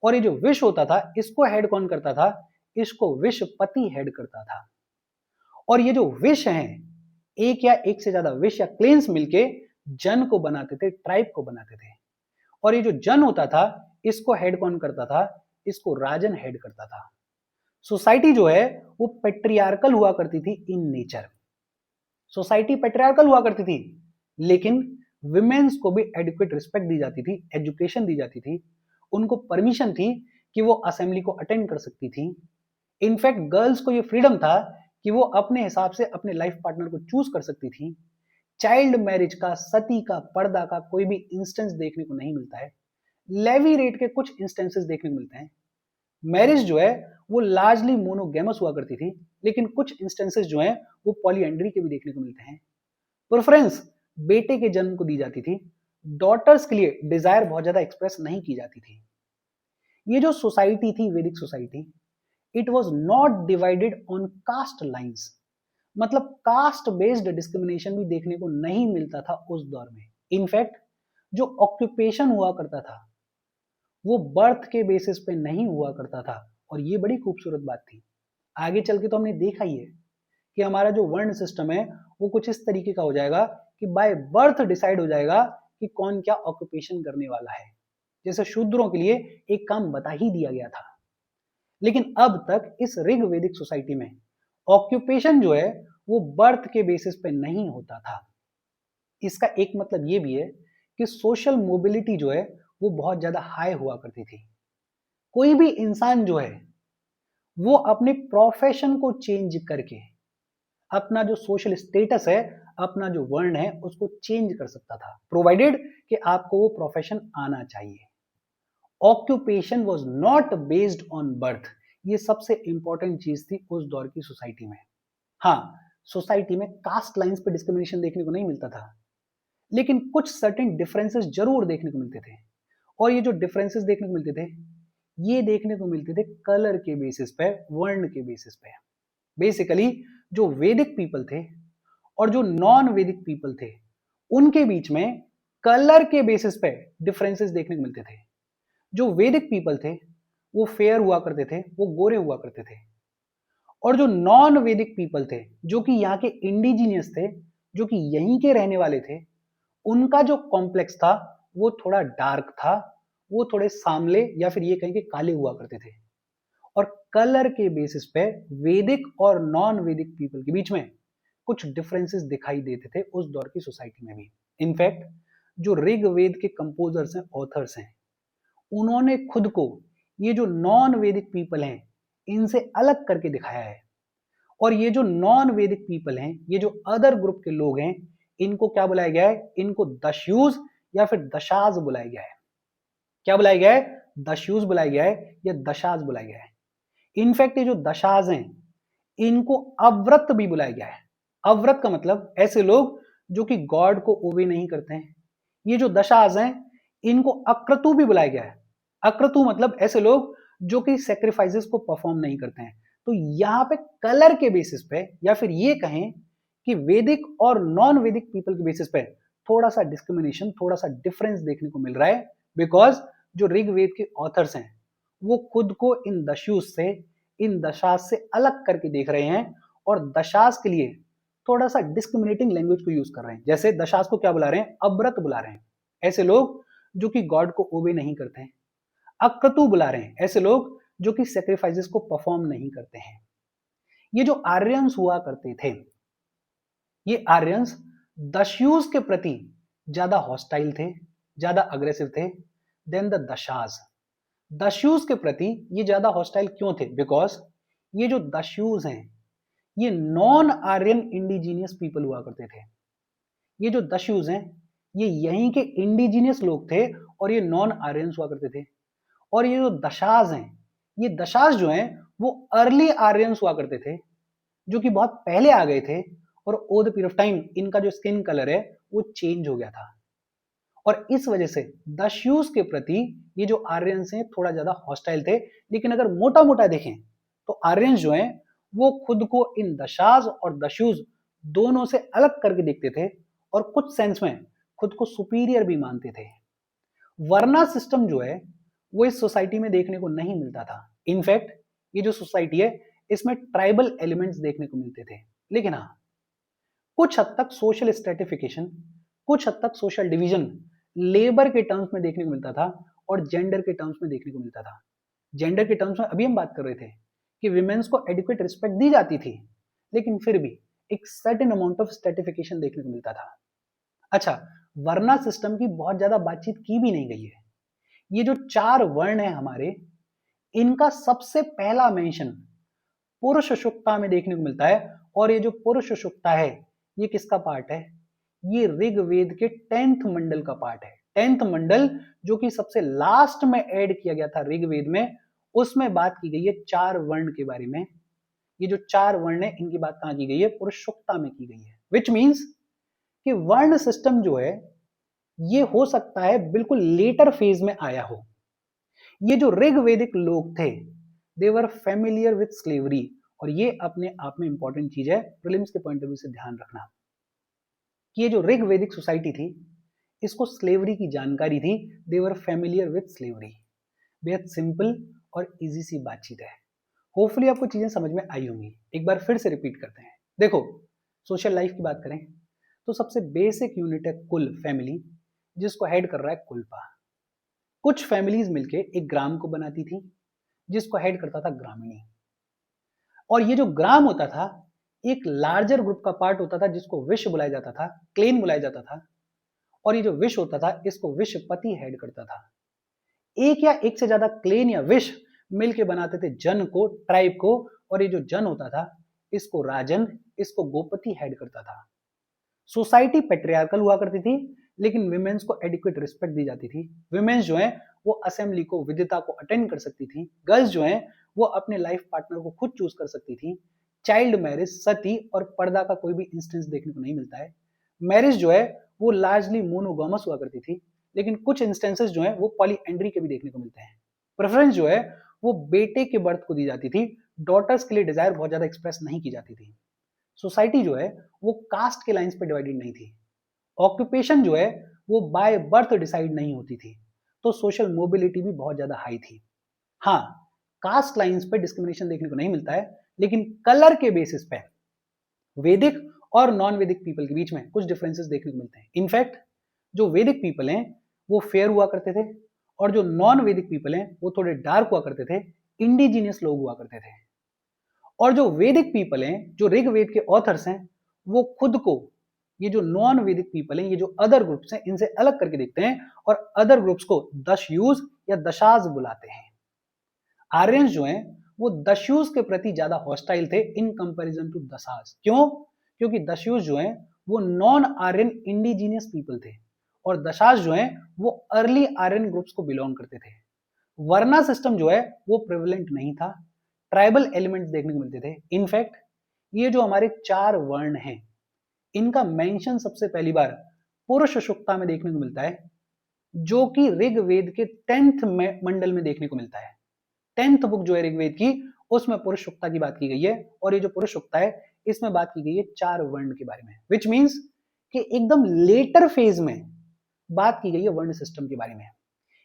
और ये जो विश्व होता था इसको हेड कौन करता था, इसको विश्वपति हेड करता था। और ये जो विश हैं, एक या एक से ज्यादा विश या क्लेन्स मिलके जन को बनाते थे, ट्राइब को बनाते थे। और ये जो जन होता था इसको हेड कौन करता था, इसको राजन हेड करता था। सोसाइटी जो है वो पेट्रियार्कल हुआ करती थी इन नेचर। सोसाइटी पेट्रियार्कल हुआ करती थी, लेकिन विमेन्स को भी एडिक्वेट रिस्पेक्ट दी जाती थी, एजुकेशन दी जाती थी, उनको परमिशन थी कि वो असेंबली को अटेंड कर सकती थी। इनफैक्ट गर्ल्स को ये फ्रीडम था कि वो अपने हिसाब से अपने लाइफ पार्टनर को चूज कर सकती थी। चाइल्ड मैरिज का, सती का, पर्दा का कोई भी इंस्टेंस देखने को नहीं मिलता है। लेवी रेट के कुछ इंस्टेंसेस देखने को मिलते हैं। मैरिज जो है वो लार्जली मोनोगेमस हुआ करती थी, लेकिन कुछ इंस्टेंसेस जो हैं वो पॉलीएंड्री के भी देखने को मिलते हैं। प्रेफरेंस बेटे के जन्म को दी जाती थी। डॉटर्स के लिए डिजायर बहुत ज्यादा एक्सप्रेस नहीं की जाती थी। ये जो सोसाइटी थी, वैदिक society, it was not divided on caste lines. मतलब कास्ट बेस्ड डिस्क्रिमिनेशन भी देखने को नहीं मिलता था उस दौर में। इनफैक्ट जो ऑक्यूपेशन हुआ करता था वो बर्थ के बेसिस पे नहीं हुआ करता था, और ये बड़ी खूबसूरत बात थी। आगे चल के तो हमने देखा ही है कि हमारा जो वर्ण सिस्टम है वो कुछ इस तरीके का हो जाएगा कि बाय बर्थ डिसाइड हो जाएगा कि कौन क्या ऑक्यूपेशन करने वाला है। जैसे शूद्रों के लिए एक काम बता ही दिया गया था। लेकिन अब तक इस ऋग वैदिक सोसाइटी में ऑक्यूपेशन जो है वो बर्थ के बेसिस पे नहीं होता था। इसका एक मतलब ये भी है कि सोशल मोबिलिटी जो है वो बहुत ज्यादा हाई हुआ करती थी। कोई भी इंसान जो है वो अपने प्रोफेशन को चेंज करके अपना जो सोशल स्टेटस है, अपना जो वर्ण है, उसको चेंज कर सकता था, प्रोवाइडेड कि आपको वो प्रोफेशन आना चाहिए। Occupation was not based on birth. ये सबसे इंपॉर्टेंट चीज थी उस दौर की सोसाइटी में। हाँ, सोसाइटी में कास्ट लाइंस पे डिस्क्रिमिनेशन देखने को नहीं मिलता था, लेकिन कुछ सर्टेन डिफरेंसेस जरूर देखने को मिलते थे। और ये जो डिफरेंसेस देखने को मिलते थे, ये देखने को मिलते थे कलर के बेसिस पे, वर्ण के बेसिस पे। बेसिकली जो वैदिक पीपल थे और जो नॉन वैदिक पीपल थे, उनके बीच में कलर के बेसिस पे डिफरेंसेस देखने को मिलते थे। जो वैदिक पीपल थे वो फेयर हुआ करते थे, वो गोरे हुआ करते थे। और जो नॉन वैदिक पीपल थे, जो कि यहाँ के इंडिजीनियस थे, जो कि यहीं के रहने वाले थे, उनका जो कॉम्प्लेक्स था वो थोड़ा डार्क था, वो थोड़े सांवले या फिर ये कहें कि काले हुआ करते थे। और कलर के बेसिस पे वैदिक और नॉन वैदिक पीपल के बीच में कुछ डिफरेंसेस दिखाई देते थे उस दौर की सोसाइटी में भी। इनफैक्ट जो ऋग वेद के कंपोजर्स हैं, ऑथर्स हैं, उन्होंने खुद को ये जो नॉन वैदिक पीपल हैं इनसे अलग करके दिखाया है। और ये जो नॉन वैदिक पीपल हैं, ये जो अदर ग्रुप के लोग हैं, इनको क्या बुलाया गया है? इनको दशयूज या फिर दशाज बुलाया गया है। क्या बुलाया गया है? दशयूज बुलाया गया है या दशाज बुलाया गया है। इनफैक्ट ये जो दशाज हैं इनको अव्रत भी बुलाया गया है। अव्रत का मतलब ऐसे लोग जो कि गॉड को ओबे नहीं करते हैं। ये जो दशाज हैं इनको अक्रतु भी बुलाया गया है। अक्रतु मतलब ऐसे लोग जो कि सेक्रीफाइसेस को परफॉर्म नहीं करते हैं। तो यहाँ पे कलर के बेसिस पे या फिर ये कहें कि वैदिक और नॉन वैदिक पीपल के बेसिस पे थोड़ा सा डिस्क्रिमिनेशन, थोड़ा सा डिफरेंस देखने को मिल रहा है। बिकॉज जो ऋग्वेद के ऑथर्स हैं वो खुद को इन दस्युज से, इन दशास से अलग करके देख रहे हैं और दशास के लिए थोड़ा सा डिस्क्रिमिनेटिंग लैंग्वेज को यूज कर रहे हैं। जैसे दशास को क्या बुला रहे हैं? अव्रत बुला रहे हैं, ऐसे लोग जो कि गॉड को ओबे नहीं करते हैं। अक्रतु बुला रहे हैं, ऐसे लोग जो कि सेक्रीफाइसेस को परफॉर्म नहीं करते हैं। ये जो आर्यंस हुआ करते थे, ये आर्यंस दस्युज के प्रति ज्यादा हॉस्टाइल थे, ज्यादा अग्रेसिव थे देन द दशास। दस्युज के प्रति ये ज्यादा हॉस्टाइल क्यों थे? बिकॉज ये जो दस्युज हैं ये नॉन आर्यन इंडिजीनियस पीपल हुआ करते थे। ये जो दस्युज हैं ये यहीं के इंडिजीनियस लोग थे और ये नॉन आर्यंस हुआ करते थे। और ये जो दशाज हैं, ये दशाज जो हैं वो अर्ली आर्यंस हुआ करते थे, जो कि बहुत पहले आ गए थे और over the period of time इनका जो स्किन कलर है वो चेंज हो गया था। और इस वजह से दस्युज के प्रति ये जो आर्यंस हैं थोड़ा ज्यादा हॉस्टाइल थे। लेकिन अगर मोटा मोटा देखें तो आर्यंस जो हैं वो खुद को इन दशाज और दस्युज दोनों से अलग करके देखते थे और कुछ सेंस में खुद को सुपीरियर भी मानते थे। वर्ना सिस्टम जो है वो इस सोसाइटी में देखने को नहीं मिलता था। इनफैक्ट ये जो सोसाइटी है इसमें ट्राइबल एलिमेंट्स देखने को मिलते थे। लेकिन हाँ, कुछ हद तक सोशल स्ट्रेटिफिकेशन, कुछ हद तक सोशल डिवीजन लेबर के टर्म्स में देखने को मिलता था और जेंडर के टर्म्स में देखने को मिलता था। जेंडर के टर्म्स में अभी हम बात कर रहे थे कि विमेन्स को एडिक्वेट रिस्पेक्ट दी जाती थी, लेकिन फिर भी एक सर्टेन अमाउंट ऑफ स्ट्रेटिफिकेशन देखने को मिलता था। अच्छा, वर्ना सिस्टम की बहुत ज्यादा बातचीत की भी नहीं गई है। ये जो 4 वर्ण है हमारे, इनका सबसे पहला मेंशन पुरुष सुषुप्ता में देखने को मिलता है। और ये जो पुरुष सुषुप्ता है ये किसका पार्ट है? ये ऋग्वेद के 10th मंडल का पार्ट है। 10th मंडल जो कि सबसे लास्ट में ऐड किया गया था ऋग्वेद में, उसमें बात की गई है 4 वर्ण के बारे में। ये जो 4 वर्ण है इनकी बात कहां की गई है? पुरुष सुषुप्ता में की गई है। विच मीन्स कि वर्ण सिस्टम जो है ये हो सकता है बिल्कुल लेटर फेज में आया हो। ये जो ऋग्वेदिक लोग थे दे वर फेमिलियर विद स्लेवरी, और ये अपने आप में इंपॉर्टेंट चीज है, प्रीलिम्स के पॉइंट ऑफ व्यू से ध्यान रखना कि ये जो ऋग्वेदिक सोसाइटी थी इसको स्लेवरी की जानकारी थी। दे वर फेमिलियर विद स्लेवरी। बेहद सिंपल और इजी सी बातचीत है। होपफुली आपको चीजें समझ में आई होंगी। एक बार फिर से रिपीट करते हैं। देखो, सोशल लाइफ की बात करें तो सबसे बेसिक यूनिट है कुल, फैमिली, जिसको हेड कर रहा है कुलपा। कुछ फैमिलीज मिलके एक ग्राम को बनाती थी जिसको हेड करता था ग्रामीणी। और ये जो ग्राम होता था एक लार्जर ग्रुप का पार्ट होता था जिसको विश्व बुलाया जाता था, क्लेन बुलाया जाता था। और ये जो विश्व होता था इसको विश्वपति हेड करता था। एक या एक से ज्यादा क्लेन या विश्व मिलके बनाते थे जन को, ट्राइब को। और ये जो जन होता था इसको राजन, इसको गोपति हेड करता था। सोसाइटी पेट्रियार्कल हुआ करती थी लेकिन विमेन्स को एडिक्वेट रिस्पेक्ट दी जाती थी। विमेन्स जो है वो असेंबली को, विदिता को अटेंड कर सकती थी। गर्ल्स जो है वो अपने लाइफ पार्टनर को खुद चूज कर सकती थी। चाइल्ड मैरिज, सती और पर्दा का कोई भी इंस्टेंस देखने को नहीं मिलता है। मैरिज जो है वो लार्जली मोनोगामस हुआ करती थी, लेकिन कुछ इंस्टेंसेस जो है वो पॉलीएंड्री के भी देखने को मिलते हैं। प्रेफरेंस जो है वो बेटे के बर्थ को दी जाती थी। डॉटर्स के लिए डिजायर बहुत ज्यादा एक्सप्रेस नहीं की जाती थी। सोसाइटी जो है वो कास्ट के लाइंस पे डिवाइडेड नहीं थी। ऑक्यूपेशन जो है वो बाय बर्थ डिसाइड नहीं होती थी। तो सोशल मोबिलिटी भी बहुत ज्यादा हाई थी। हाँ, कास्ट लाइंस पे डिस्क्रिमिनेशन देखने को नहीं मिलता है, लेकिन कलर के बेसिस पे वैदिक और नॉन वैदिक पीपल के बीच में कुछ डिफरेंसेस देखने को मिलते हैं। इनफैक्ट जो वैदिक पीपल हैं वो फेयर हुआ करते थे, और जो नॉन वैदिक पीपल हैं वो थोड़े डार्क हुआ करते थे, इंडिजीनियस लोग हुआ करते थे। और जो वैदिक पीपल हैं, जो ऋग्वेद के ऑथर्स हैं, वो खुद को, ये जो नॉन वैदिक पीपल हैं, ये जो अदर ग्रुप्स हैं, इनसे अलग करके देखते हैं और अदर ग्रुप्स को दशयूज या दशाज बुलाते हैं। आर्यंस जो हैं वो दशयूज के प्रति ज्यादा हॉस्टाइल थे इन कंपैरिजन टू दशाज। क्यों? क्योंकि दशयूज जो हैं वो नॉन आर्यन इंडिजीनियस पीपल थे, और दशाज जो हैं वो अर्ली आर्यन ग्रुप्स को बिलोंग करते थे। वर्ना सिस्टम जो है वो प्रिविलेंट नहीं था। ट्राइबल एलिमेंट्स देखने को मिलते थे। इनफैक्ट ये जो हमारे 4 वर्ण हैं इनका मेंशन सबसे पहली बार पुरुष सुषुप्ता में देखने को मिलता है, जो कि ऋग्वेद के 10th मंडल में देखने को मिलता है। 10th बुक जो है ऋग्वेद की, उसमें पुरुष सुक्ता की बात की गई है। और ये जो पुरुष सुक्ता है इसमें बात की गई है 4 वर्ण के बारे में। विच मीन्स कि एकदम लेटर फेज में बात की गई है वर्ण सिस्टम के बारे में।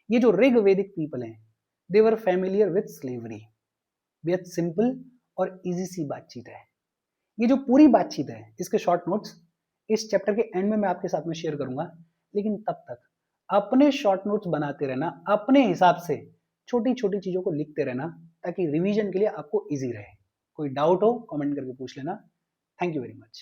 ये जो ऋग्वेदिक पीपल हैं दे वर फेमिलियर विद स्लेवरी। बेहद सिंपल और इजी सी बातचीत है। ये जो पूरी बातचीत है इसके शॉर्ट नोट्स इस चैप्टर के एंड में मैं आपके साथ में शेयर करूंगा, लेकिन तब तक अपने शॉर्ट नोट्स बनाते रहना, अपने हिसाब से छोटी छोटी चीजों को लिखते रहना, ताकि रिवीजन के लिए आपको इजी रहे। कोई डाउट हो कमेंट करके पूछ लेना। Thank you very much.